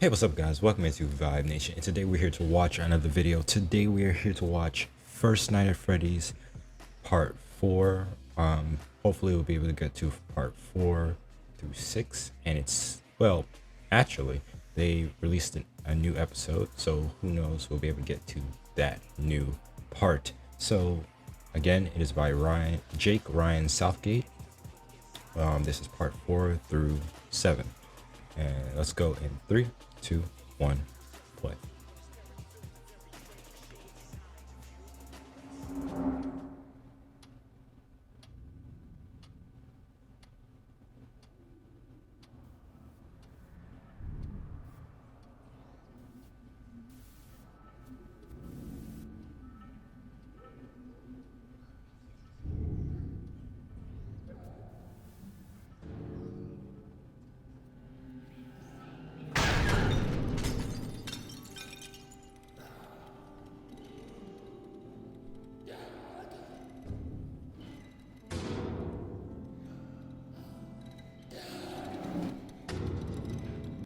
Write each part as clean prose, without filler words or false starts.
Hey, what's up, guys? Welcome into Vibe Nation, and today we're here to watch another video. Today we are here to watch First Night at Freddy's Part 4. Hopefully we'll be able to get to Part 4 through 6, and it's, well, actually, they released a new episode, so who knows, we'll be able to get to that new part. So, again, it is by Jake Ryan Southgate. This is Part 4 through 7. And let's go in 3, 2, 1, play.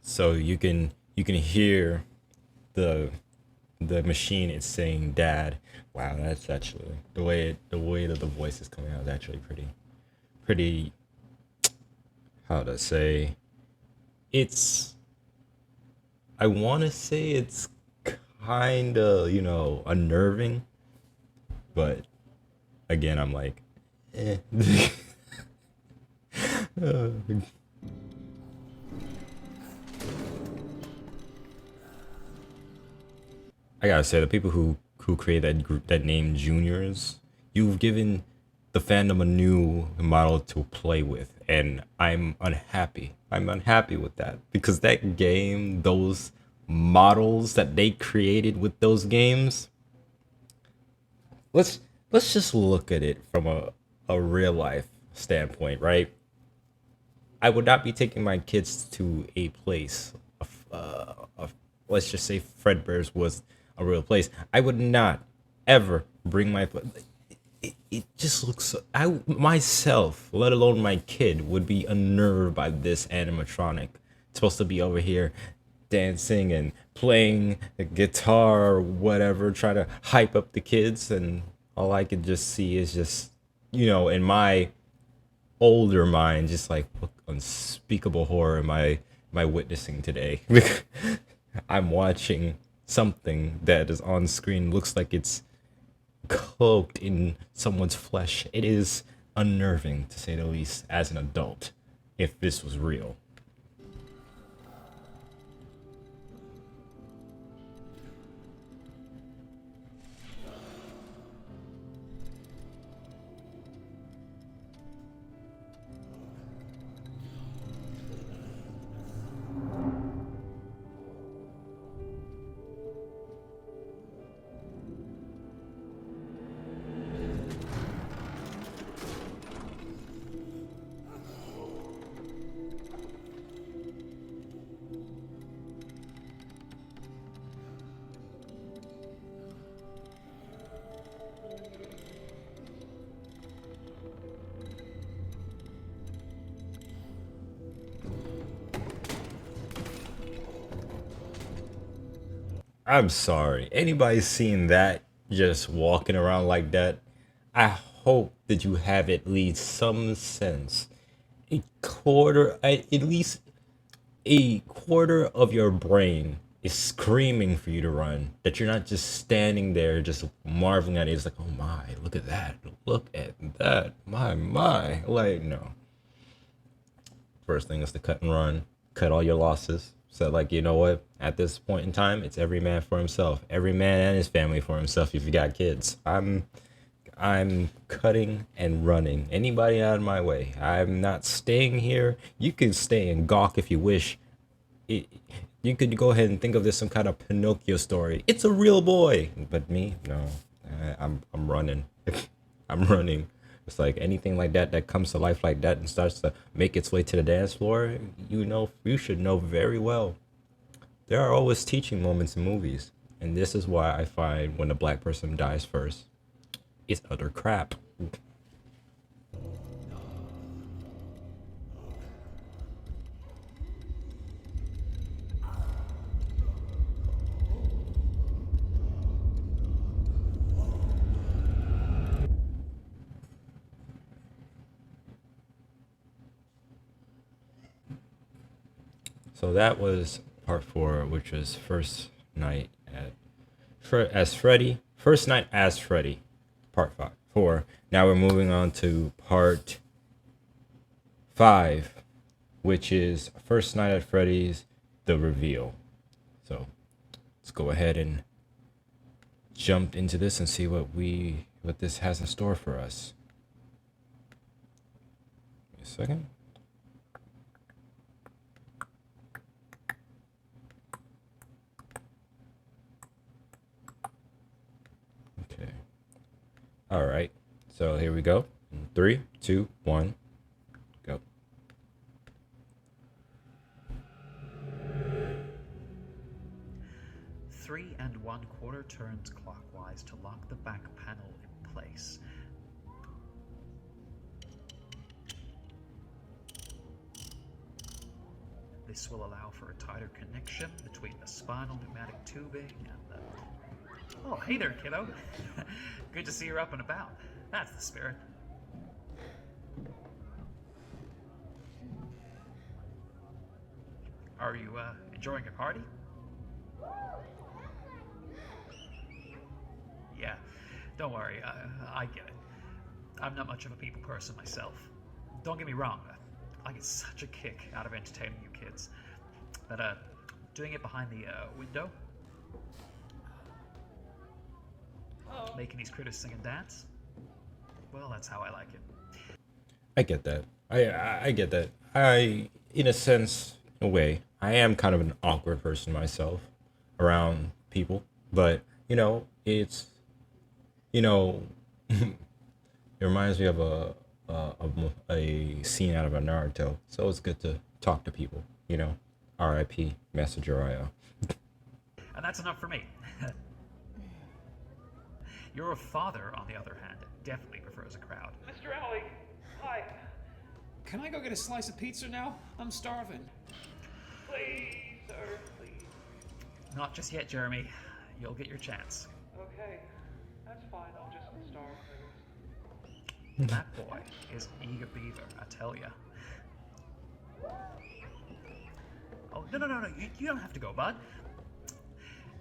So you can hear the machine is saying dad. Wow, that's actually the way that the voice is coming out is actually pretty how to say, it's, I want to say it's kind of, unnerving, but again I'm like I gotta say, the people who create that group, that name Juniors, you've given the fandom a new model to play with, and I'm unhappy. I'm unhappy with that because that game, those models that they created with those games. Let's just look at it from a real life standpoint, right? I would not be taking my kids to a place of, let's just say Fredbear's was a real place. I would not ever bring my, it just looks so, I myself, let alone my kid, would be unnerved by this animatronic. It's supposed to be over here dancing and playing the guitar or whatever, try to hype up the kids, and all I could just see is just, in my older mind, just like, what unspeakable horror am I witnessing today? I'm watching something that is on screen, looks like it's cloaked in someone's flesh. It is unnerving, to say the least, as an adult, if this was real. I'm sorry. Anybody seeing that just walking around like that? I hope that you have at least some sense. At least a quarter of your brain is screaming for you to run. That you're not just standing there just marveling at it. It's like, oh my, look at that. Look at that. My. Like, no. First thing is to cut and run. Cut all your losses. So, like, you know what? At this point in time, it's every man for himself. Every man and his family for himself if you got kids. I'm cutting and running. Anybody out of my way. I'm not staying here. You can stay and gawk if you wish. You could go ahead and think of this some kind of Pinocchio story. It's a real boy. But me, no. I'm running. I'm running. It's like anything like that comes to life like that and starts to make its way to the dance floor, you should know very well. There are always teaching moments in movies. And this is why I find when a black person dies first, it's utter crap. So that was part 4, which was first night at as Freddy. First night as Freddy, part 4. Now we're moving on to part 5, which is first night at Freddy's, the reveal. So let's go ahead and jump into this and see what this has in store for us. Give me a second. Okay. All right. So here we go. 3, 2, 1, go. Three and 1/4 turns clockwise to lock the back panel in place. This will allow for a tighter connection between the spinal pneumatic tubing and the... Oh, hey there, kiddo. Good to see you're up and about. That's the spirit. Are you enjoying your party? Yeah, don't worry, I get it. I'm not much of a people person myself. Don't get me wrong, I get such a kick out of entertaining you kids. But doing it behind the window, making these critters sing and dance, well, that's how I like it. I get that. I get that. In a sense, in a way, I am kind of an awkward person myself around people, but it's it reminds me of a scene out of a Naruto. So it's good to talk to people. R.I.P. Messenger I.O. And that's enough for me. Your father, on the other hand, definitely prefers a crowd. Mr. Emily, hi. Can I go get a slice of pizza now? I'm starving. Please, sir, please. Not just yet, Jeremy. You'll get your chance. Okay, that's fine. I'll just starve first. That boy is eager beaver, I tell ya. Oh, no. You don't have to go, bud.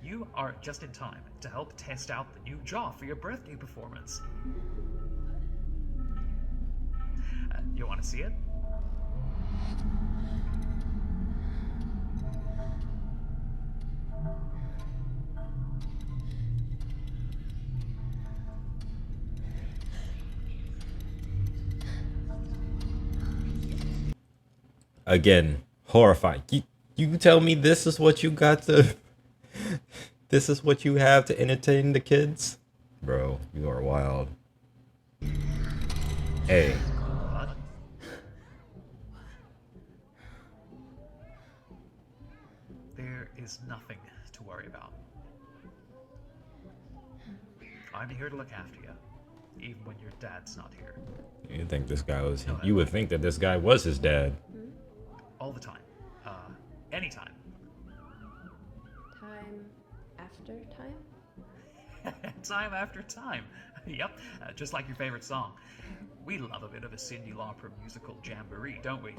You are just in time to help test out the new jaw for your birthday performance. You want to see it? Again, horrified. You tell me this is what you got to this is what you have to entertain the kids? Bro, you are wild. Hey. There is nothing to worry about. I'm here to look after you, even when your dad's not here. You think this guy was you would think that this guy was his dad. All the time. Anytime. Time after time? Time after time. Yep, just like your favorite song. We love a bit of a Cyndi Lauper musical jamboree, don't we?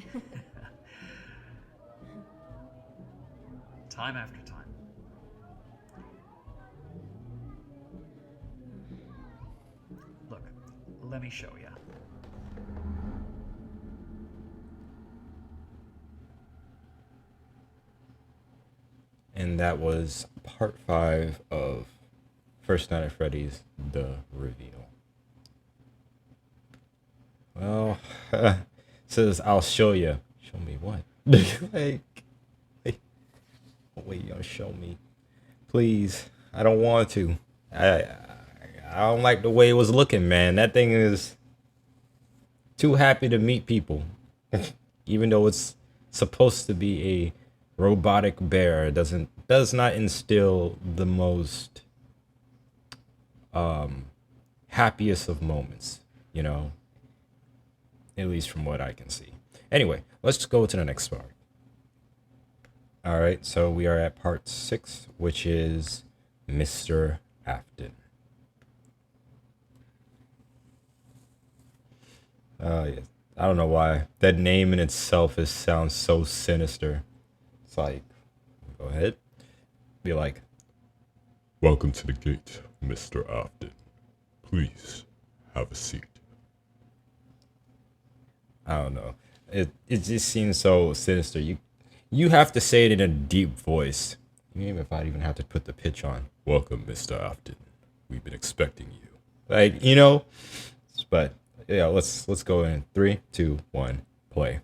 Time after time. Look, let me show you. And that was part 5 of First Night at Freddy's, the reveal. Well, says I'll show you. Show me what? Like, what way you gonna show me? Please, I don't want to. I don't like the way it was looking, man. That thing is too happy to meet people. Even though it's supposed to be a robotic bear, does not instill the most happiest of moments, at least from what I can see. Anyway, let's just go to the next part. All right, so we are at part 6, which is Mr. Afton. Yes. I don't know why that name in itself sounds so sinister. It's like, go ahead. Be like, welcome to the gate, Mr. Afton. Please have a seat. I don't know. It just seems so sinister. You have to say it in a deep voice. Even if I even have to put the pitch on. Welcome, Mr. Afton. We've been expecting you. Like, you know. But yeah, let's go in 3, 2, 1, play.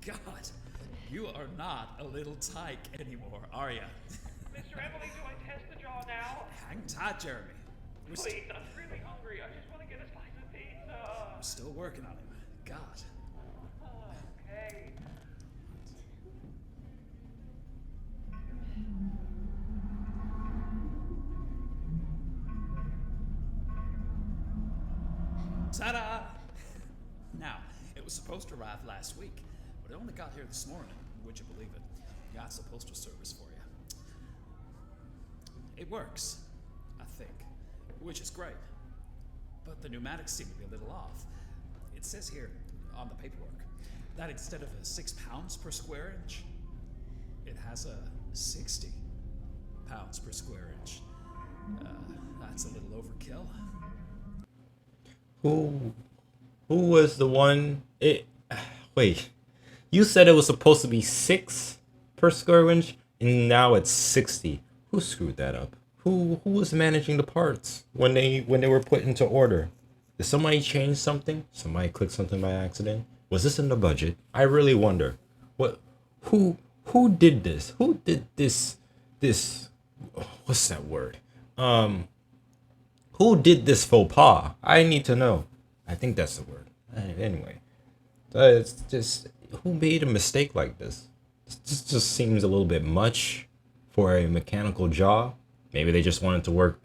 God, you are not a little tyke anymore, are ya? Mr. Emily, do I test the jaw now? Hang tight, Jeremy. We're, Please, I'm really hungry. I just want to get a slice of pizza. we're still working on him. God. Okay. Ta-da! Now, it was supposed to arrive last week, but it only got here this morning. Would you believe it? Got the postal service for you. It works, I think, which is great. But the pneumatics seem to be a little off. It says here on the paperwork that instead of a 6 pounds per square inch, it has a 60 pounds per square inch. That's a little overkill. Who was the one? Wait, you said it was supposed to be 6 per square inch, and now it's 60. Who screwed that up? Who was managing the parts when they were put into order? Did somebody change something? Somebody clicked something by accident? Was this in the budget? I really wonder. Who did this? Who did this? What's that word? Who did this faux pas? I need to know. I think that's the word. Anyway, it's just, who made a mistake like this? This just seems a little bit much for a mechanical jaw. Maybe they just wanted to work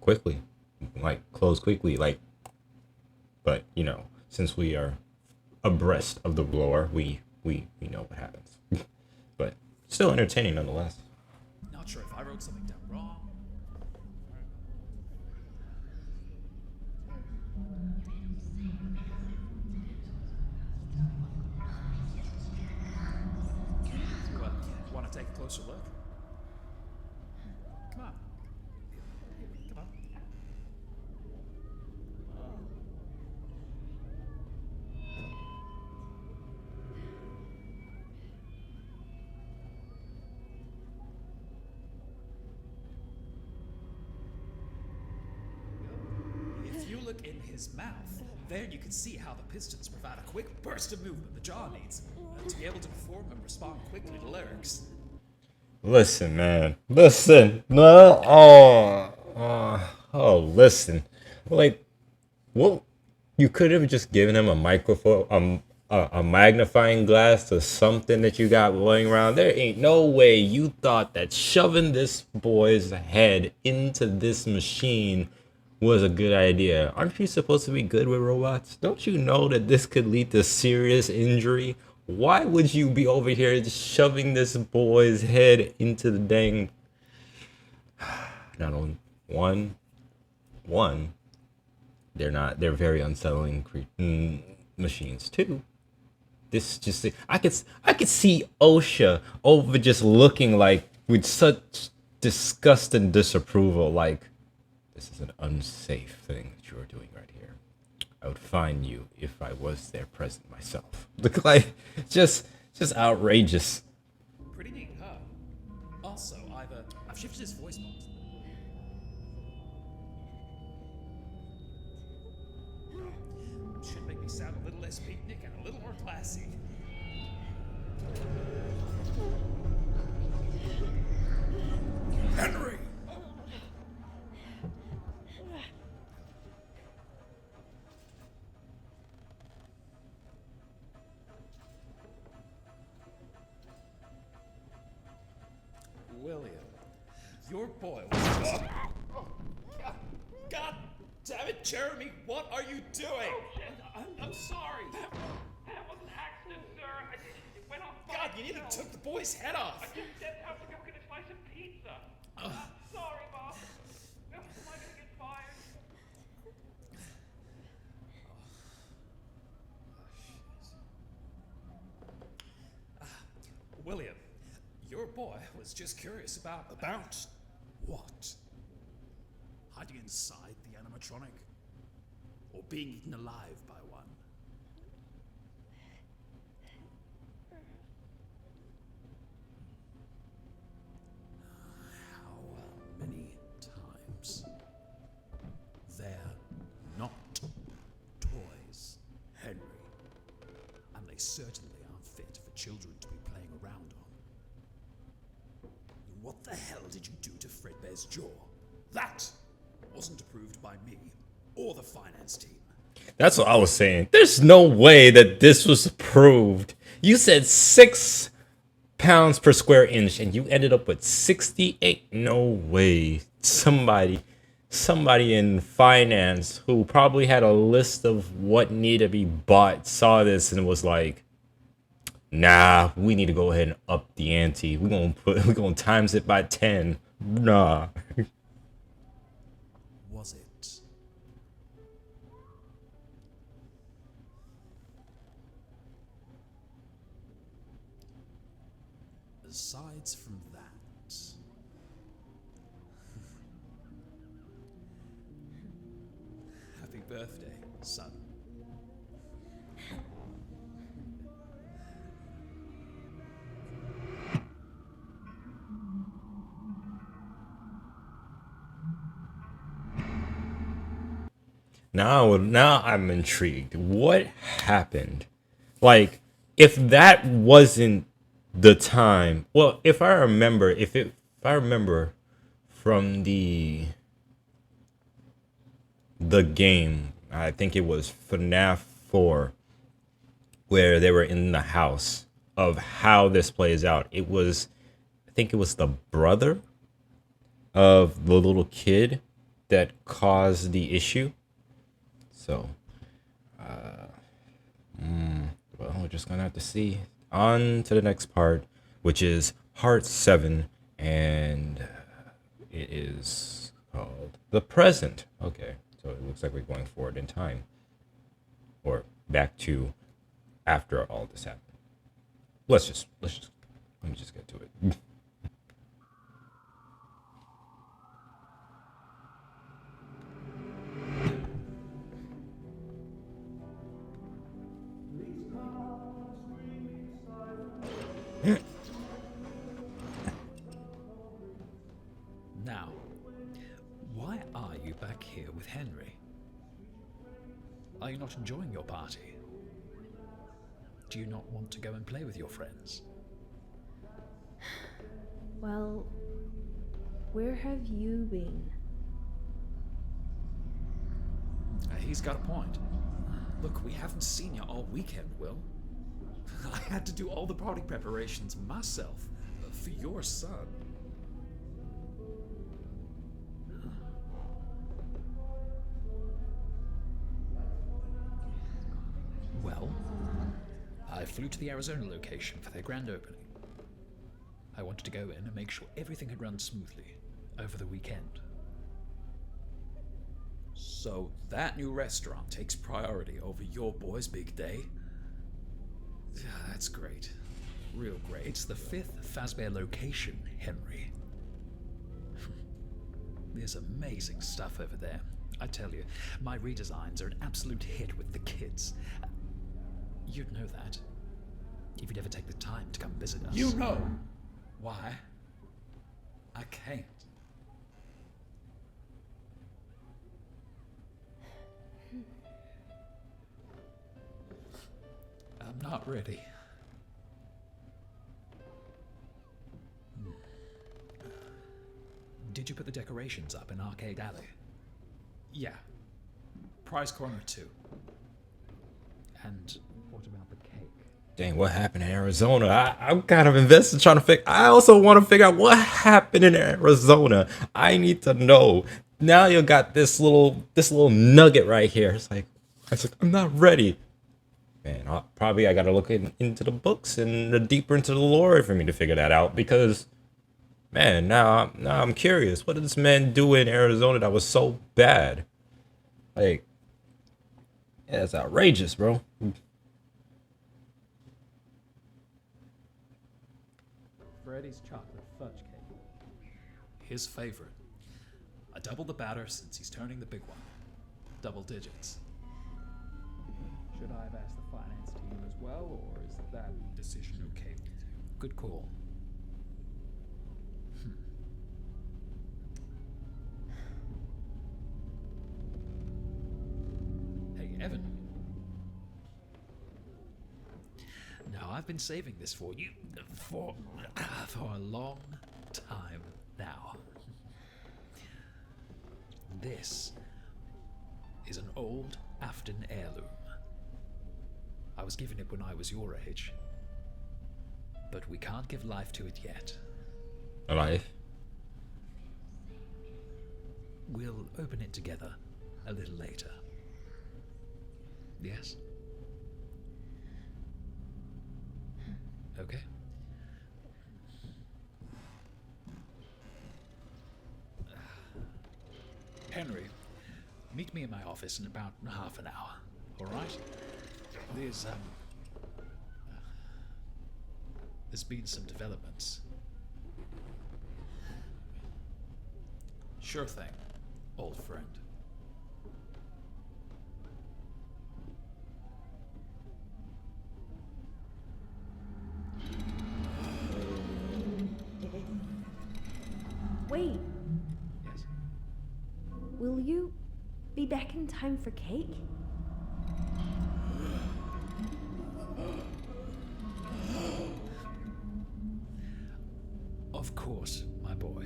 quickly, like close quickly, like. But you know, since we are abreast of the blower, we know what happens. But still entertaining nonetheless. Not sure if I wrote something down wrong. What, want to take a closer look? Come on. Come on. If you look in his mouth, there you can see how the pistons provide a quick burst of movement the jaw needs to be able to perform and respond quickly to lyrics. Listen, man. Listen. No. Listen. Like, well, you could have just given him a microphone, a magnifying glass to something that you got going around. There ain't no way you thought that shoving this boy's head into this machine was a good idea. Aren't you supposed to be good with robots? Don't you know that this could lead to serious injury? Why would you be over here just shoving this boy's head into the dang... Not only one, they're very unsettling machines. 2, this just, I could see OSHA over just looking like with such disgust and disapproval, like, this is an unsafe thing that you are doing right here. I would fine you if I was there present myself. Look, like, just outrageous. Pretty neat, huh? Also, I've shifted his voice box. Should make me sound a little less beatnik and a little more classy. Henry! William, your boy was... God damn it, Jeremy, what are you doing? I'm sorry. That was an accident, sir. It went off by God, you nearly itself. took the boy's head off. I just stepped out to go get a slice of pizza. I'm sorry, boss. Am I gonna get fired? William, your boy was just curious about... About what? Hiding inside the animatronic? Or being eaten alive by one? How many times? They're not toys, Henry. And they certainly aren't fit for children to be playing around on. What the hell did you do to Fredbear's jaw? That wasn't approved by me or the finance team. That's what I was saying. There's no way that this was approved. You said 6 pounds per square inch and you ended up with 68. No way. Somebody in finance who probably had a list of what needed to be bought saw this and was like, nah, we need to go ahead and up the ante. We're gonna times it by 10. Nah. Was it? Aside from that, happy birthday, son. Now I'm intrigued. What happened? Like, if that wasn't the time, well, if I remember from the game, I think it was FNAF 4, where they were in the house of how this plays out. I think it was the brother of the little kid that caused the issue. So, well, we're just gonna have to see. On to the next part, which is Part 7, and it is called The Present. Okay, so it looks like we're going forward in time, or back to after all this happened. Let me just get to it. Now, why are you back here with Henry? Are you not enjoying your party? Do you not want to go and play with your friends? Well, where have you been? He's got a point. Look, we haven't seen you all weekend, Will. I had to do all the party preparations myself for your son. Well, I flew to the Arizona location for their grand opening. I wanted to go in and make sure everything had run smoothly over the weekend. So that new restaurant takes priority over your boy's big day? Yeah, that's great. Real great. It's the 5th Fazbear location, Henry. There's amazing stuff over there. I tell you, my redesigns are an absolute hit with the kids. You'd know that if you'd ever take the time to come visit us. You know why I can't. I'm not ready. Did you put the decorations up in Arcade Alley? Yeah. Prize corner 2. And what about the cake? Dang, what happened in Arizona? I'm kind of invested trying to figure. I also want to figure out what happened in Arizona. I need to know. Now you got this little nugget right here. It's like I'm not ready. Man, I gotta look into the books and deeper into the lore for me to figure that out, because, man, now I'm curious. What did this man do in Arizona that was so bad? Like, yeah, it's outrageous, bro. Freddy's chocolate fudge cake. His favorite. I doubled the batter since he's turning the big one. Double digits. Should I have asked the finance team as well, or is that decision okay with you? Good call. Hey, Evan. Now, I've been saving this for you for a long time now. This is an old Afton heirloom. I was given it when I was your age, but we can't give life to it yet. Life? We'll open it together a little later. Yes? Okay. Henry, meet me in my office in about half an hour, all right? There's been some developments. Sure thing, old friend. Wait, Yes? will you be back in time for cake? Of course, my boy.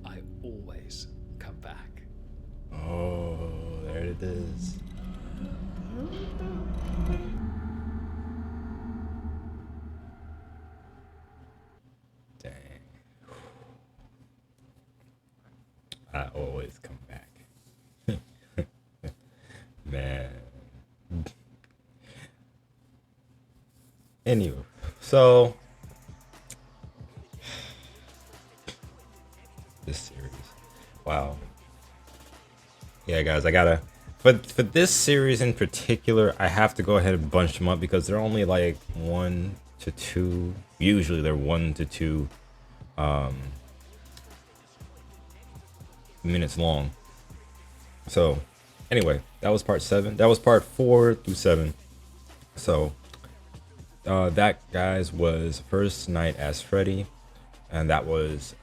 I always come back. Oh, there it is. Dang. I always come back. Man. Anyway, so this series. Wow. Yeah, guys, I gotta for this series in particular, I have to go ahead and bunch them up because they're only like 1 to 2. Usually they're 1 to 2 minutes long. So anyway, that was part 7. That was part 4 through 7. So that, guys, was First Night as Freddy, and that was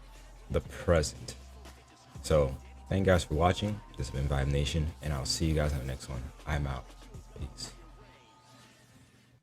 the present. So thank you guys for watching. This has been Vibe Nation, and I'll see you guys in the next one. I'm out. Peace.